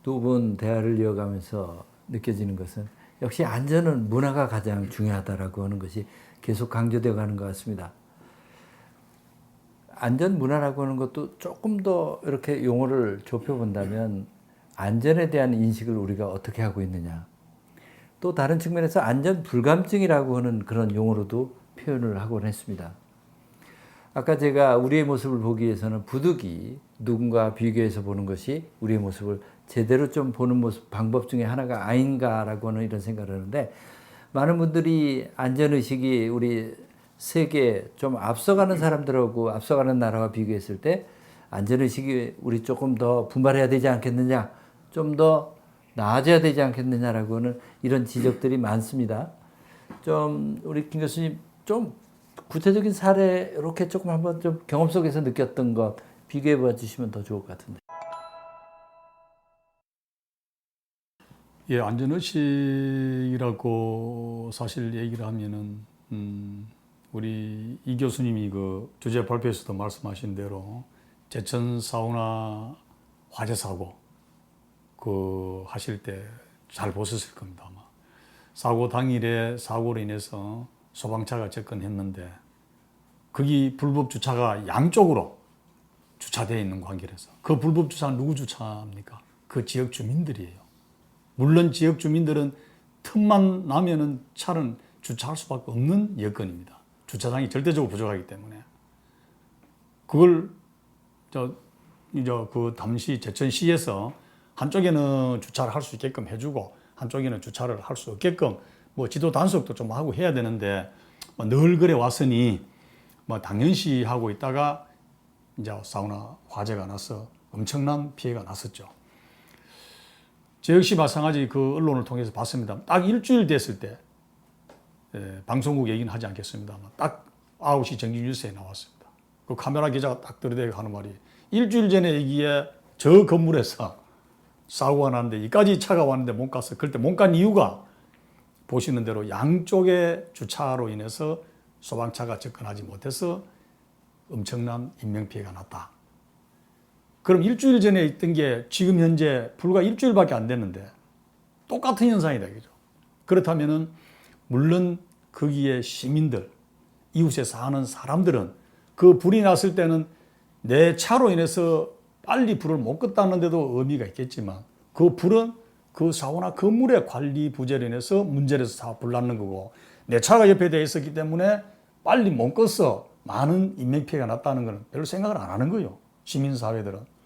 두 분 대화를 이어가면서 느껴지는 것은 역시 안전은 문화가 가장 중요하다라고 하는 것이 계속 강조되어 가는 것 같습니다. 안전 문화라고 하는 것도 조금 더 이렇게 용어를 좁혀본다면 안전에 대한 인식을 우리가 어떻게 하고 있느냐. 또 다른 측면에서 안전 불감증이라고 하는 그런 용어로도 표현을 하곤 했습니다. 아까 제가 우리의 모습을 보기 위해서는 부득이 누군가 비교해서 보는 것이 우리의 모습을 제대로 좀 보는 모습, 방법 중에 하나가 아닌가라고 하는 이런 생각을 하는데, 많은 분들이 안전의식이 우리 세계 좀 앞서가는 사람들하고 앞서가는 나라와 비교했을 때 안전의식이 우리 조금 더 분발해야 되지 않겠느냐, 좀 더 나아져야 되지 않겠느냐라고 하는 이런 지적들이 많습니다. 좀 우리 김 교수님 좀 구체적인 사례 이렇게 조금 한번 좀 경험 속에서 느꼈던 것 비교해 봐 주시면 더 좋을 것 같은데. 예, 안전의식이라고 사실 얘기를 하면은, 우리 이 교수님이 그 주제 발표에서도 말씀하신 대로 제천 사우나 화재 사고 그 하실 때 잘 보셨을 겁니다, 아마. 사고 당일에 사고로 인해서 소방차가 접근했는데 거기 불법 주차가 양쪽으로 주차되어 있는 관계라서 그 불법 주차는 누구 주차입니까? 그 지역 주민들이에요. 물론 지역 주민들은 틈만 나면은 차는 주차할 수밖에 없는 여건입니다. 주차장이 절대적으로 부족하기 때문에. 그걸 그 당시 제천시에서 한쪽에는 주차를 할 수 있게끔 해주고 한쪽에는 주차를 할 수 없게끔 뭐 지도 단속도 좀 하고 해야 되는데 늘 그래 왔으니 뭐 당연시 하고 있다가 이제 사우나 화재가 나서 엄청난 피해가 났었죠. 저 역시 마찬가지 그 언론을 통해서 봤습니다. 딱 일주일 됐을 때, 방송국 얘기는 하지 않겠습니다만, 딱 9시 정기 뉴스에 나왔습니다. 그 카메라 기자가 딱 들이대고 하는 말이, 일주일 전에 여기에 저 건물에서 사고가 났는데, 이까지 차가 왔는데 못 갔어. 그때 못 간 이유가, 보시는 대로 양쪽의 주차로 인해서 소방차가 접근하지 못해서 엄청난 인명피해가 났다. 그럼 일주일 전에 있던 게 지금 현재 불과 일주일밖에 안 됐는데 똑같은 현상이다, 그죠? 그렇다면은 물론 거기에 시민들, 이웃에 사는 사람들은 그 불이 났을 때는 내 차로 인해서 빨리 불을 못 껐다는데도 의미가 있겠지만 그 불은 그 사우나 건물의 관리 부재로 인해서 문제로 해서 불 났는 거고, 내 차가 옆에 돼 있었기 때문에 빨리 못 껐어 많은 인명피해가 났다는 건 별로 생각을 안 하는 거예요, 시민사회들은.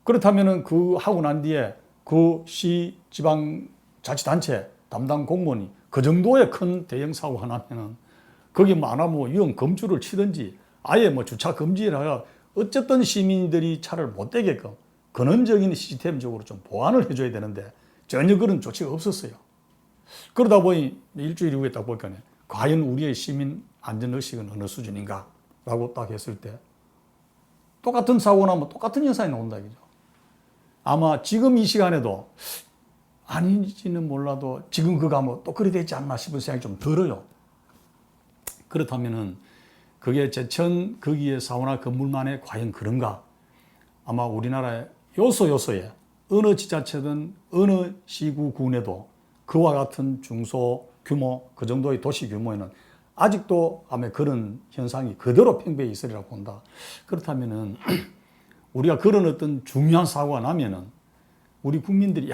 그렇다면은 그 하고 난 뒤에 그 시 지방자치단체 담당 공무원이 그 정도의 큰 대형 사고가 나면은 거기 뭐 안 하면 위험 검주를 치든지 아예 뭐 주차 금지를 하여 어쨌든 시민들이 차를 못 대게끔 근원적인 시스템적으로 좀 보완을 해줘야 되는데 전혀 그런 조치가 없었어요. 그러다 보니 일주일 이후에 딱 보니까 과연 우리의 시민 안전의식은 어느 수준인가 라고 딱 했을 때 똑같은 사고 나면 똑같은 현상이 나온다, 그죠? 아마 지금 이 시간에도 아닌지는 몰라도 지금 그거 하면 또 그래 되지 않나 싶은 생각이 좀 들어요. 그렇다면은 그게 제천 거기에 사우나 건물만에 과연 그런가? 아마 우리나라의 요소에 어느 지자체든 어느 시구 군에도 그와 같은 중소 규모 그 정도의 도시 규모에는 아직도 아마 그런 현상이 그대로 평배해 있으리라고 본다. 그렇다면은 우리가 그런 어떤 중요한 사고가 나면은 우리 국민들이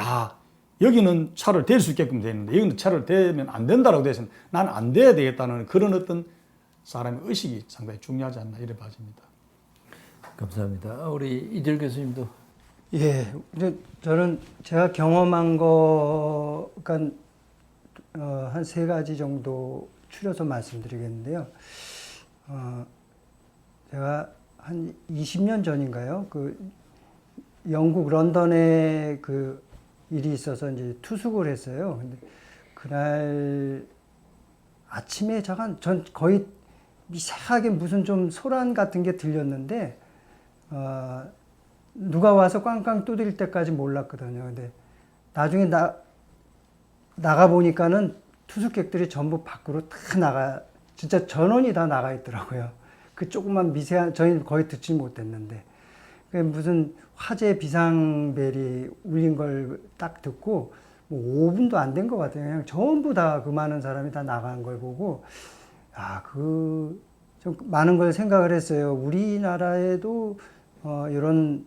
여기는 차를 댈 수 있게끔 되어 있는데 여기는 차를 대면 안 된다라고 되어 있으면 난 안 돼야 되겠다는 그런 어떤 사람의 의식이 상당히 중요하지 않나 이래 봐집니다. 감사합니다. 우리 이재열 교수님도. 예, 저는 제가 경험한 거가 한 세 가지 정도 추려서 말씀드리겠는데요. 제가 한 20년 전인가요? 그 영국 런던에 그 일이 있어서 이제 투숙을 했어요. 근데 그날 아침에 전 거의 이상하게 무슨 좀 소란 같은 게 들렸는데, 누가 와서 꽝꽝 두드릴 때까지 몰랐거든요. 근데 나중에 나가 보니까는 투숙객들이 전부 밖으로 다 진짜 전원이 다 나가 있더라고요. 그 조그만 미세한, 저희는 거의 듣지 못했는데. 무슨 화재 비상벨이 울린 걸 딱 듣고 뭐 5분도 안 된 것 같아요. 그냥 전부 다 그 많은 사람이 다 나간 걸 보고 좀 많은 걸 생각을 했어요. 우리나라에도 이런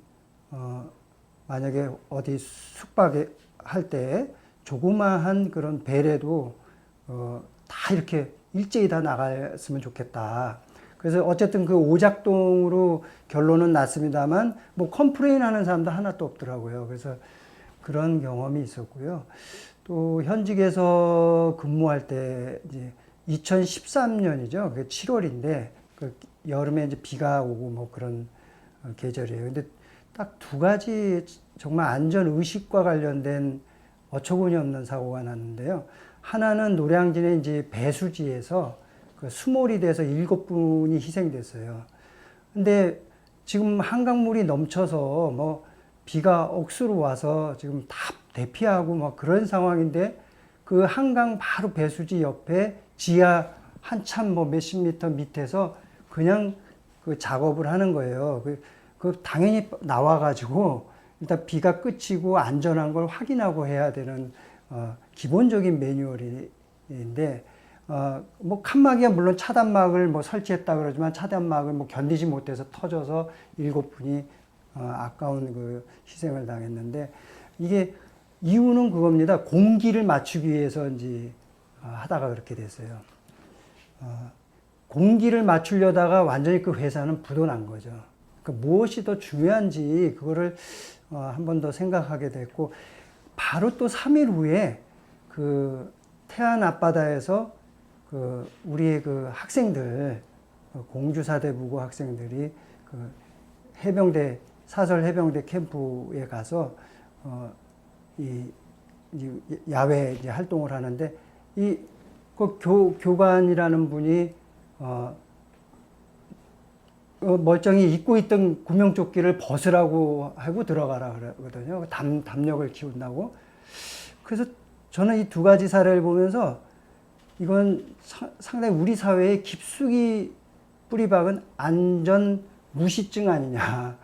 만약에 어디 숙박할 때 조그마한 그런 벨에도 다 이렇게 일제히 다 나갔으면 좋겠다. 그래서 어쨌든 그 오작동으로 결론은 났습니다만 뭐 컴플레인 하는 사람도 하나도 없더라고요. 그래서 그런 경험이 있었고요. 또 현직에서 근무할 때 이제 2013년이죠. 그 7월인데 그 여름에 이제 비가 오고 뭐 그런 계절이에요. 근데 딱 두 가지 정말 안전 의식과 관련된 어처구니 없는 사고가 났는데요. 하나는 노량진의 이제 배수지에서 그 수몰이 돼서 7분이 희생됐어요. 근데 지금 한강물이 넘쳐서 뭐 비가 억수로 와서 지금 다 대피하고 뭐 그런 상황인데 그 한강 바로 배수지 옆에 지하 한참 뭐 몇십 미터 밑에서 그냥 그 작업을 하는 거예요. 그 당연히 나와가지고 일단 비가 그치고 안전한 걸 확인하고 해야 되는 기본적인 매뉴얼인데 뭐 칸막이야 물론 차단막을 뭐 설치했다 그러지만 차단막을 뭐 견디지 못해서 터져서 7분이 아까운 그 희생을 당했는데 이게 이유는 그겁니다. 공기를 맞추기 위해서 이제 하다가 그렇게 됐어요. 공기를 맞추려다가 완전히 그 회사는 부도난 거죠. 그러니까 무엇이 더 중요한지 그거를 한 번 더 생각하게 됐고 바로 또 3일 후에 그 태안 앞바다에서 그 우리의 그 학생들 공주사대부고 학생들이 그 해병대 사설 해병대 캠프에 가서 이 야외 이제 활동을 하는데 그 교관이라는 분이 멀쩡히 입고 있던 구명조끼를 벗으라고 하고 들어가라 그러거든요. 담력을 키운다고. 그래서 저는 이 두 가지 사례를 보면서 이건 상당히 우리 사회에 깊숙이 뿌리박은 안전 무시증 아니냐.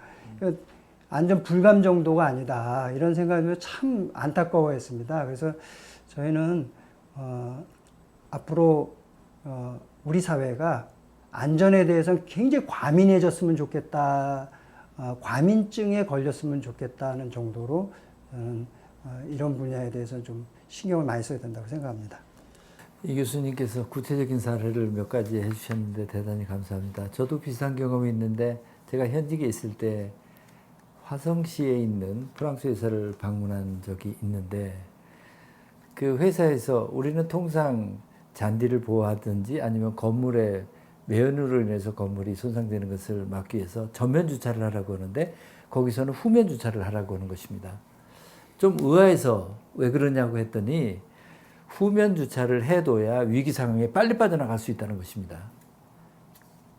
안전 불감 정도가 아니다. 이런 생각을 참 안타까워했습니다. 그래서 저희는 앞으로 우리 사회가 안전에 대해서는 굉장히 과민해졌으면 좋겠다. 과민증에 걸렸으면 좋겠다는 정도로 저는 이런 분야에 대해서는 좀 신경을 많이 써야 된다고 생각합니다. 이 교수님께서 구체적인 사례를 몇 가지 해주셨는데 대단히 감사합니다. 저도 비슷한 경험이 있는데 제가 현직에 있을 때 화성시에 있는 프랑스 회사를 방문한 적이 있는데 그 회사에서 우리는 통상 잔디를 보호하든지 아니면 건물의 매연으로 인해서 건물이 손상되는 것을 막기 위해서 전면 주차를 하라고 하는데 거기서는 후면 주차를 하라고 하는 것입니다. 좀 의아해서 왜 그러냐고 했더니 후면 주차를 해둬야 위기 상황에 빨리 빠져나갈 수 있다는 것입니다.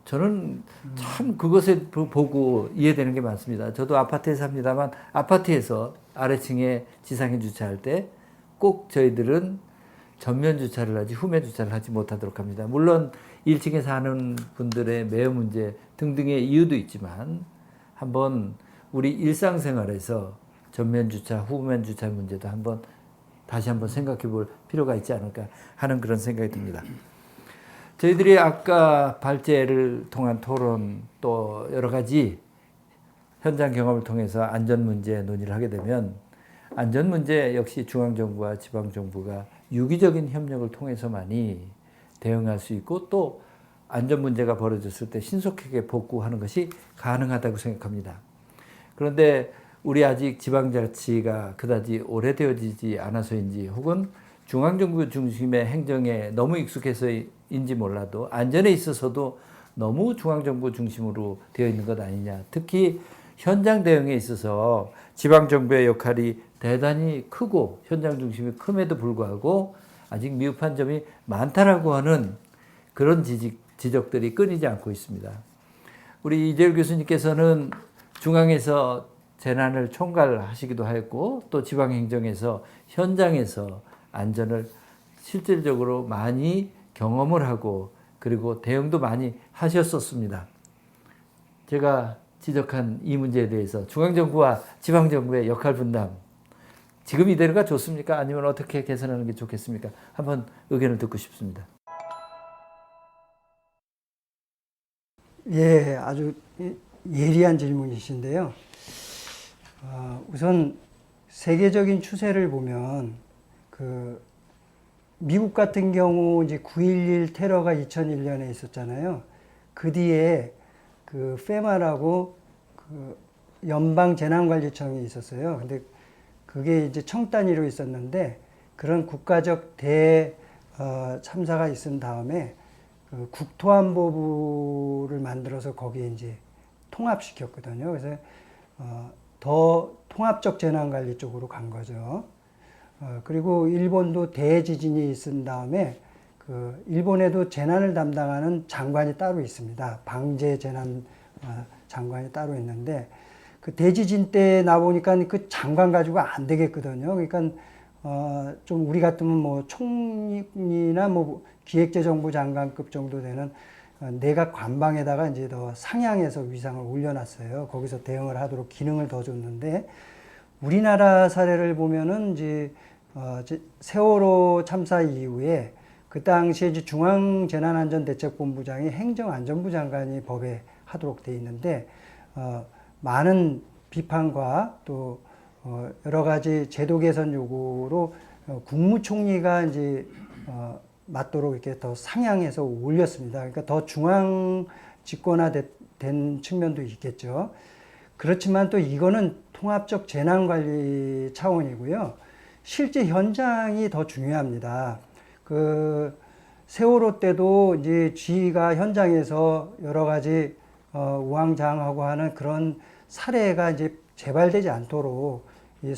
저는 참 그것을 보고 이해되는 게 많습니다. 저도 아파트에 삽니다만 아파트에서 아래층에 지상에 주차할 때 꼭 저희들은 전면 주차를 하지 후면 주차를 하지 못하도록 합니다. 물론 1층에 사는 분들의 매연 문제 등등의 이유도 있지만 한번 우리 일상생활에서 전면 주차, 후면 주차 문제도 다시 한번 생각해 볼 필요가 있지 않을까 하는 그런 생각이 듭니다. 저희들이 아까 발제를 통한 토론 또 여러 가지 현장 경험을 통해서 안전 문제 논의를 하게 되면 안전 문제 역시 중앙정부와 지방정부가 유기적인 협력을 통해서만이 대응할 수 있고 또 안전 문제가 벌어졌을 때 신속하게 복구하는 것이 가능하다고 생각합니다. 그런데 우리 아직 지방자치가 그다지 오래되어지지 않아서인지 혹은 중앙정부 중심의 행정에 너무 익숙해서인지 몰라도 안전에 있어서도 너무 중앙정부 중심으로 되어 있는 것 아니냐. 특히 현장 대응에 있어서 지방정부의 역할이 대단히 크고 현장 중심이 큼에도 불구하고 아직 미흡한 점이 많다라고 하는 그런 지적들이 끊이지 않고 있습니다. 우리 이재율 교수님께서는 중앙에서 재난을 총괄하시기도 했고 또 지방행정에서 현장에서 안전을 실질적으로 많이 경험을 하고 그리고 대응도 많이 하셨었습니다. 제가 지적한 이 문제에 대해서 중앙정부와 지방정부의 역할 분담 지금 이대로가 좋습니까? 아니면 어떻게 개선하는 게 좋겠습니까? 한번 의견을 듣고 싶습니다. 예, 아주 예리한 질문이신데요. 우선 세계적인 추세를 보면 그 미국 같은 경우 이제 9.11 테러가 2001년에 있었잖아요. 그 뒤에 그 페마라고 그 연방 재난관리청이 있었어요. 근데 그게 이제 청 단위로 있었는데 그런 국가적 참사가 있은 다음에 그 국토안보부를 만들어서 거기에 이제 통합시켰거든요. 그래서 더 통합적 재난관리 쪽으로 간 거죠. 그리고 일본도 대지진이 있은 다음에 그 일본에도 재난을 담당하는 장관이 따로 있습니다. 방재 재난 장관이 따로 있는데 그 대지진 때 나보니까 그 장관 가지고 안 되겠거든요. 그러니까 좀 우리 같으면 뭐 총리나 뭐 기획재정부 장관급 정도 되는 내각 관방에다가 이제 더 상향해서 위상을 올려놨어요. 거기서 대응을 하도록 기능을 더 줬는데 우리나라 사례를 보면은 이제 세월호 참사 이후에 그 당시에 이제 중앙재난안전대책본부장이 행정안전부 장관이 법에 하도록 돼 있는데 많은 비판과 또 여러 가지 제도 개선 요구로 국무총리가 이제 맞도록 이렇게 더 상향해서 올렸습니다. 그러니까 더 중앙 집권화된 측면도 있겠죠. 그렇지만 또 이거는 통합적 재난관리 차원이고요. 실제 현장이 더 중요합니다. 그 세월호 때도 이제 G가 현장에서 여러 가지 우왕좌왕하고 하는 그런 사례가 이제 재발되지 않도록 이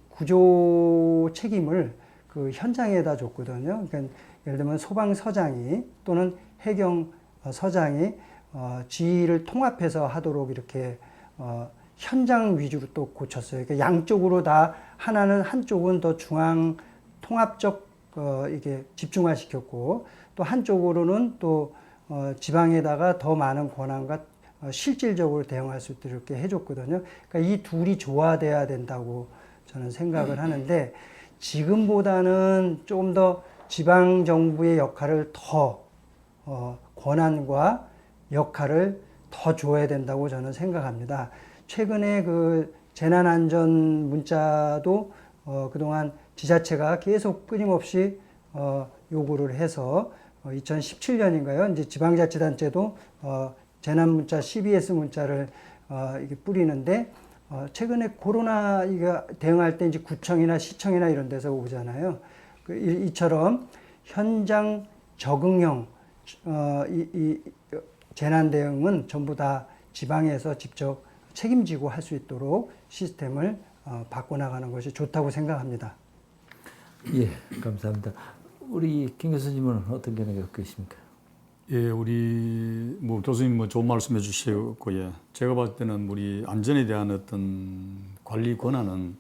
구조 책임을 그 현장에다 줬거든요. 그러니까 예를 들면 소방서장이 또는 해경서장이 G를 통합해서 하도록 이렇게 현장 위주로 또 고쳤어요. 그러니까 양쪽으로 다 하나는 한쪽은 더 중앙 통합적 이게 집중화 시켰고 또 한쪽으로는 또 지방에다가 더 많은 권한과 실질적으로 대응할 수 있도록 이렇게 해줬거든요. 그러니까 이 둘이 조화돼야 된다고 저는 생각을 하는데 지금보다는 좀 더 지방 정부의 역할을 더 권한과 역할을 더 줘야 된다고 저는 생각합니다. 최근에 그 재난안전 문자도 그동안 지자체가 계속 끊임없이 요구를 해서 2017년인가요? 이제 지방자치단체도 재난문자 CBS 문자를 이게 뿌리는데 최근에 코로나 이거 대응할 때 이제 구청이나 시청이나 이런 데서 오잖아요. 이처럼 현장 적응형 이 재난 대응은 전부 다 지방에서 직접 책임지고 할 수 있도록 시스템을 바꿔나가는 것이 좋다고 생각합니다. 예, 감사합니다. 우리 김 교수님은 어떤 견해가 계십니까? 예, 우리 뭐 교수님 뭐 좋은 말씀해 주시고 예, 제가 봤을 때는 우리 안전에 대한 어떤 관리 권한은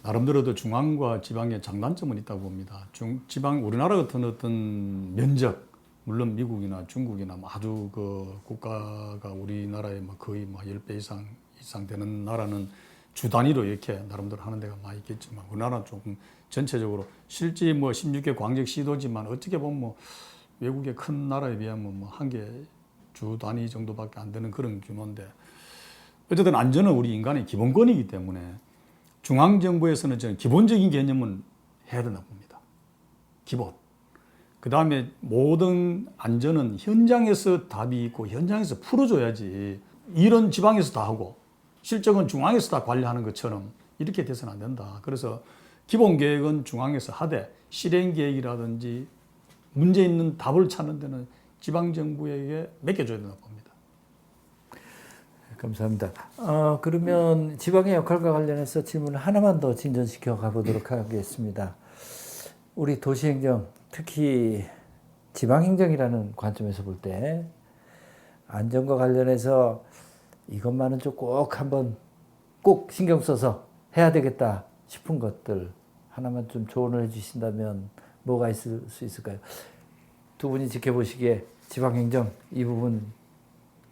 나름대로도 중앙과 지방의 장단점은 있다고 봅니다. 지방 우리나라 같은 어떤 면적 물론 미국이나 중국이나 아주 그 국가가 우리나라의 거의 10배 이상 되는 나라는 주 단위로 이렇게 나름대로 하는 데가 많이 있겠지만 우리나라는 조금 전체적으로 실제 16개 광적 시도지만 어떻게 보면 외국의 큰 나라에 비하면 한 개 주 단위 정도밖에 안 되는 그런 규모인데 어쨌든 안전은 우리 인간의 기본권이기 때문에 중앙정부에서는 저는 기본적인 개념은 해야 된다고 봅니다. 기본. 그 다음에 모든 안전은 현장에서 답이 있고 현장에서 풀어줘야지 이런 지방에서 다 하고 실적은 중앙에서 다 관리하는 것처럼 이렇게 돼서는 안 된다. 그래서 기본 계획은 중앙에서 하되 실행 계획이라든지 문제 있는 답을 찾는 데는 지방정부에게 맡겨줘야 된다고 봅니다. 감사합니다. 그러면 지방의 역할과 관련해서 질문을 하나만 더 진전시켜 가보도록 하겠습니다. 우리 도시행정, 특히 지방행정이라는 관점에서 볼 때 안전과 관련해서 이것만은 좀 꼭 신경 써서 해야 되겠다 싶은 것들 하나만 좀 조언을 해주신다면 뭐가 있을 수 있을까요? 두 분이 지켜보시기에 지방행정 이 부분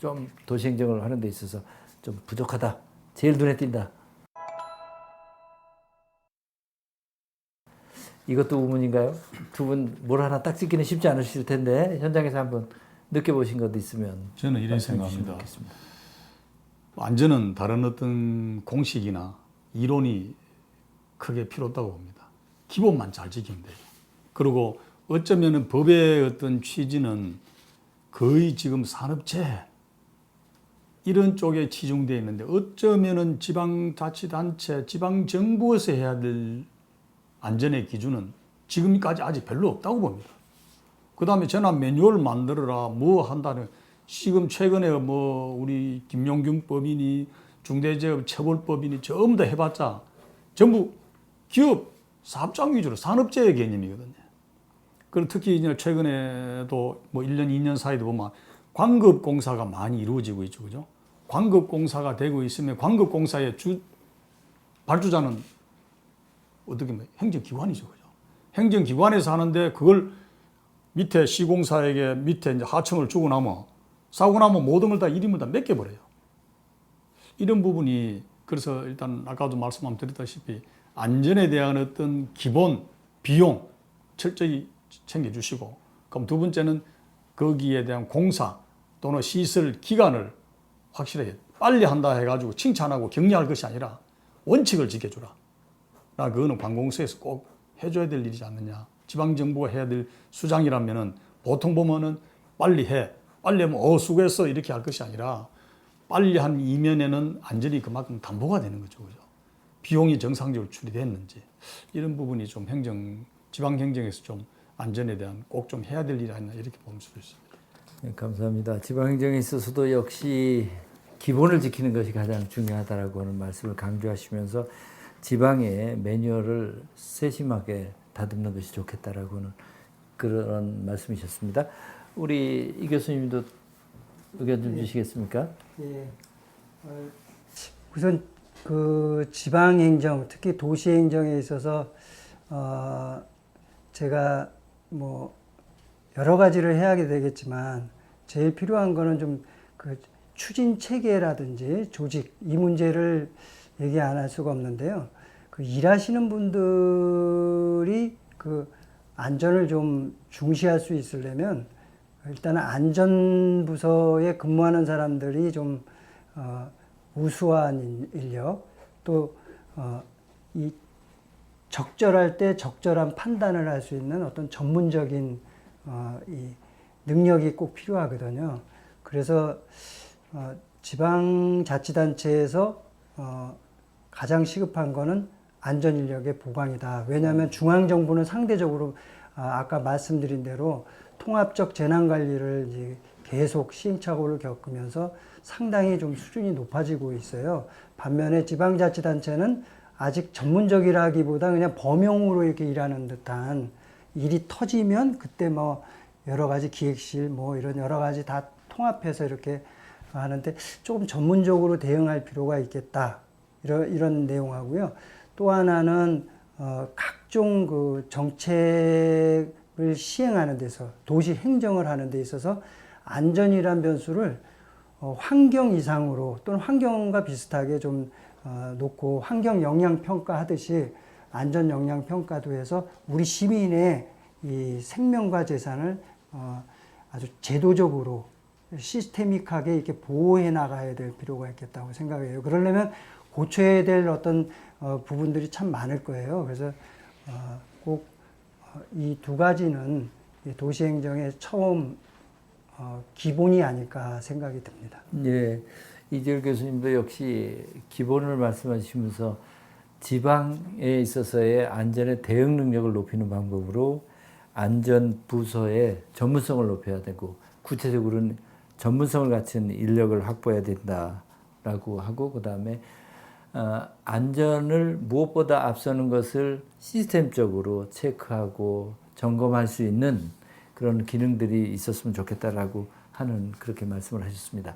좀 도시행정을 하는 데 있어서 좀 부족하다. 제일 눈에 띈다. 이것도 우문인가요? 두 분 뭘 하나 딱 찍기는 쉽지 않으실 텐데 현장에서 한번 느껴보신 것도 있으면 저는 이런 말씀해 주시면 생각합니다. 좋겠습니다. 안전은 다른 어떤 공식이나 이론이 크게 필요 없다고 봅니다. 기본만 잘 지키면 돼요. 그리고 어쩌면은 법의 어떤 취지는 거의 지금 산업재해 이런 쪽에 치중되어 있는데 어쩌면은 지방자치단체, 지방정부에서 해야 될 안전의 기준은 지금까지 아직 별로 없다고 봅니다. 그 다음에 전환 매뉴얼 만들어라, 뭐 한다는, 지금 최근에 뭐 우리 김용균 법인이 중대재해 처벌법인이 전부 다 해봤자 전부 기업 사업장 위주로 산업재해 개념이거든요. 그리고 특히 이제 최근에도 뭐 1년, 2년 사이도 보면 광급공사가 많이 이루어지고 있죠. 그죠? 광급공사가 되고 있으면 광급공사의 발주자는 어떻게 보면 행정기관이죠. 그죠? 행정기관에서 하는데 그걸 밑에 시공사에게 밑에 이제 하청을 주고 나면 사고 나면 모든 걸 다 이름을 다 맡겨버려요. 이런 부분이 그래서 일단 아까도 말씀 한번 드렸다시피 안전에 대한 어떤 기본 비용 철저히 챙겨주시고, 그럼 두 번째는 거기에 대한 공사 또는 시설 기간을 확실하게 빨리 한다 해가지고 칭찬하고 격려할 것이 아니라 원칙을 지켜주라. 나 그거는 관공서에서 꼭 해줘야 될 일이지 않느냐. 지방정부가 해야 될 수장이라면은 보통 보면은 빨리 해. 빨리 하면 수고했어 이렇게 할 것이 아니라 빨리 한 이면에는 안전이 그만큼 담보가 되는 거죠. 그죠? 비용이 정상적으로 처리됐는지 이런 부분이 좀 지방행정에서 좀 안전에 대한 꼭 좀 해야 될 일이 아니냐 이렇게 볼 수 있습니다. 네, 감사합니다. 지방행정에 있어서도 역시 기본을 지키는 것이 가장 중요하다라고 하는 말씀을 강조하시면서 지방의 매뉴얼을 세심하게 다듬는 것이 좋겠다라고 하는 그런 말씀이셨습니다. 우리 이 교수님도 의견 좀 주시겠습니까? 예. 우선 그 지방행정, 특히 도시행정에 있어서 제가 뭐 여러 가지를 해야 하게 되겠지만 제일 필요한 거는 좀 그 추진 체계라든지 조직 이 문제를 얘기 안 할 수가 없는데요. 그 일하시는 분들이 그 안전을 좀 중시할 수 있으려면 일단은 안전부서에 근무하는 사람들이 좀 우수한 인력, 또 이 적절할 때 적절한 판단을 할 수 있는 어떤 전문적인 이 능력이 꼭 필요하거든요. 그래서 지방자치단체에서 가장 시급한 거는 안전인력의 보강이다. 왜냐하면 중앙정부는 상대적으로 아까 말씀드린 대로 통합적 재난관리를 이제 계속 시행착오를 겪으면서 상당히 좀 수준이 높아지고 있어요. 반면에 지방자치단체는 아직 전문적이라기보다 그냥 범용으로 이렇게 일하는 듯한, 일이 터지면 그때 뭐 여러 가지 기획실 뭐 이런 여러 가지 다 통합해서 이렇게 하는데 조금 전문적으로 대응할 필요가 있겠다. 이런 내용하고요. 또 하나는 각종 그 정책을 시행하는 데서, 도시 행정을 하는 데 있어서 안전이란 변수를 환경 이상으로 또는 환경과 비슷하게 좀 놓고 환경 영향 평가 하듯이 안전 영향 평가도 해서 우리 시민의 이 생명과 재산을 아주 제도적으로 시스테믹하게 이렇게 보호해 나가야 될 필요가 있겠다고 생각해요. 그러려면 고쳐야 될 어떤 부분들이 참 많을 거예요. 그래서 꼭 이 두 가지는 도시행정의 처음 기본이 아닐까 생각이 듭니다. 예, 이재열 교수님도 역시 기본을 말씀하시면서 지방에 있어서의 안전의 대응 능력을 높이는 방법으로 안전부서의 전문성을 높여야 되고, 구체적으로는 전문성을 갖춘 인력을 확보해야 된다라고 하고, 그 다음에 안전을 무엇보다 앞서는 것을 시스템적으로 체크하고 점검할 수 있는 그런 기능들이 있었으면 좋겠다라고 하는 그렇게 말씀을 하셨습니다.